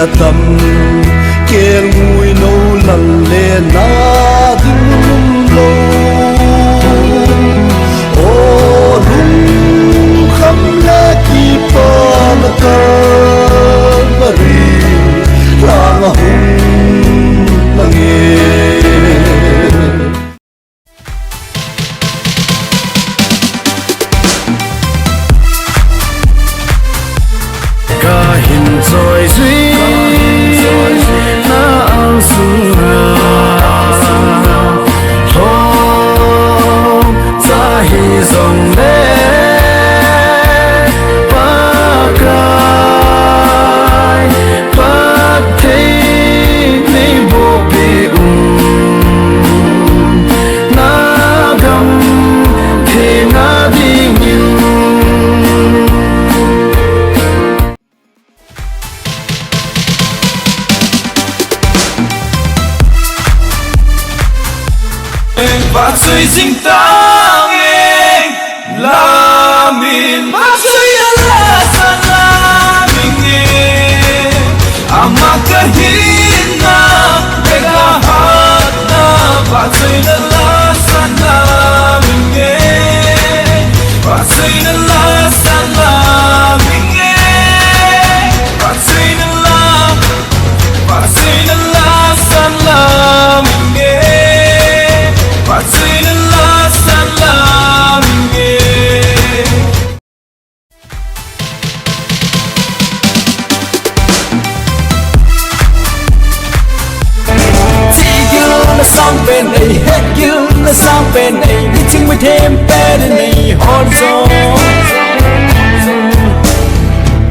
na tâm keng mui no lal le na dum lo o lung kham la ki pa na ka bari la hum na nge kahin rồi duy na ang sunga hong za hi zong le pa kai pa thei nei bo bi na gam the na ding Bác suy dinh tang em la min bác suy la san la min em ama kahin na bega hat na bác suy la san la min em bác suy la san la min em bác suy la san la min em bác suy la san la min em Ti gil na sang bên này hết gil na sang bên này đi chung với thêm bên này hòn gió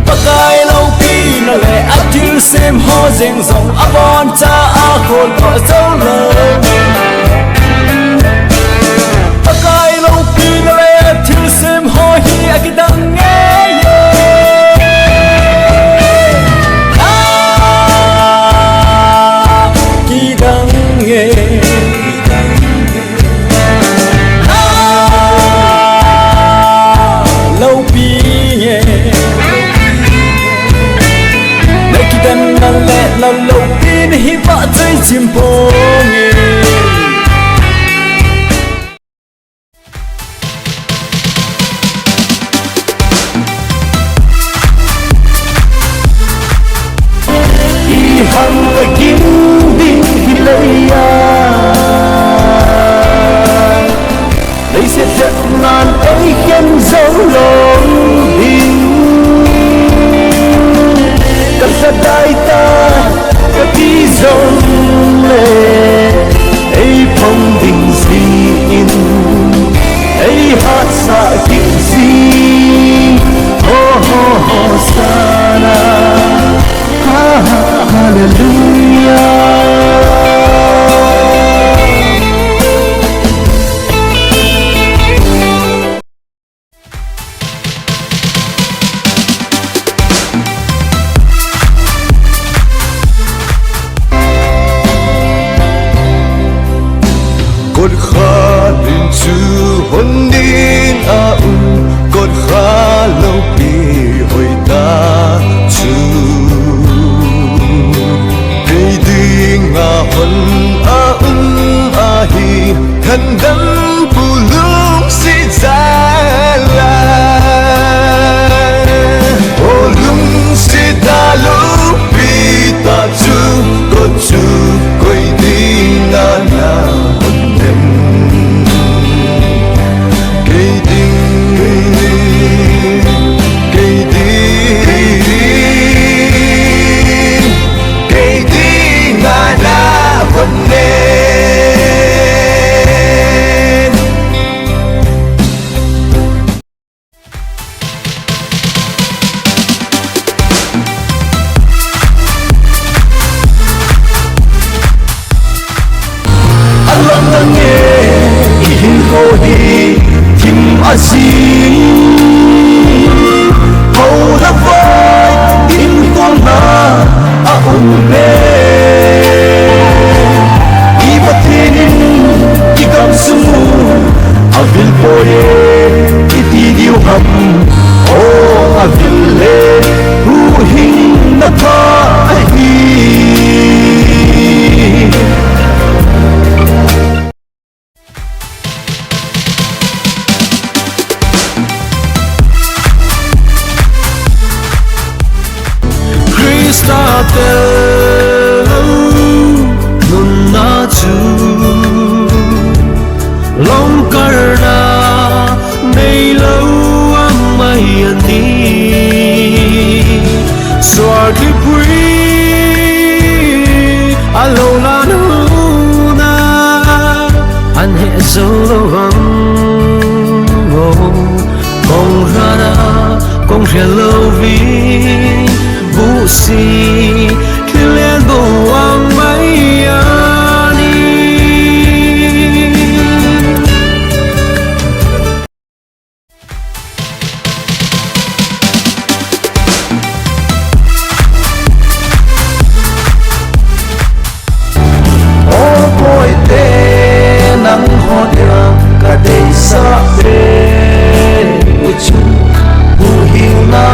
Pakai lâu pi na lệ áp chữ xem ho rèn rồng áp on cha a khôn ở dấu lờ Pakai lâu pi na lệ áp chữ xem ho hi a cái đằng nghe Ki đằng nghe lâu pi nghe Nan lệ là lâu tin hi vợ chơi chim bồ nghe I hằng và kim đinh hi lấy lấy sẽ rất ngàn ấy khen dấu lòng hình Cất ra đại ta Cất đi dòng lệ Ây phong đình xin Ây hát xa kinh xin Hosanna Hallelujah Cột khá đến chữ hôn đến cột khá lâu bì hồi ta chữ Cây đi ngà hôn hi thân đâm bù lúc xí ra la Ô lung xí ta lúc bì ta chữ cột chữ quay đi ngà na Hầu đã vai in con na a umle Iba tinin ikam sumu Avil poye iti diu ham O avil le Ruhin na ta ahi tê nun na chu long karna nei lâu ang mai ani swar ki pui alo la nu na an he zo lo hang kong ra na kong re lo vi bu si khi lên bộ ang mai ani nắng hoa đường cả đầy sa bê chu hu hiu na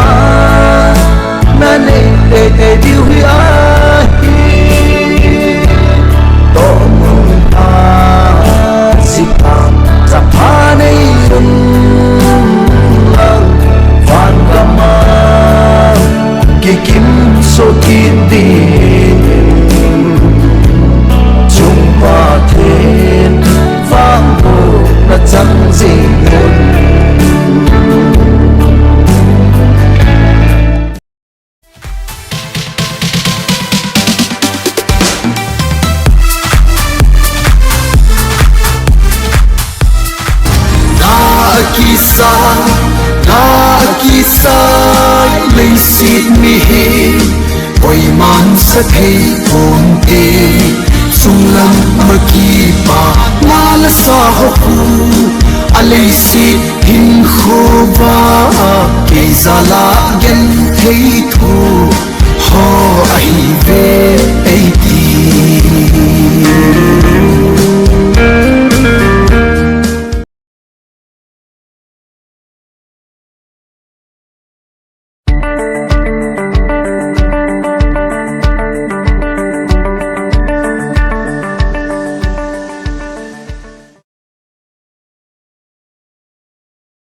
na ne te te diu hi a hi to mun ta si pa sa pa nei run lang van kama ki kim so kin di chung pa thiên vang hồ là chẳng gì hơn na kisa lấy xịt mi hi oi man sa thei thon te sung lam ma ki pa na la sa ho ku alei xịt hin kho ba ke zala gen thei thu ho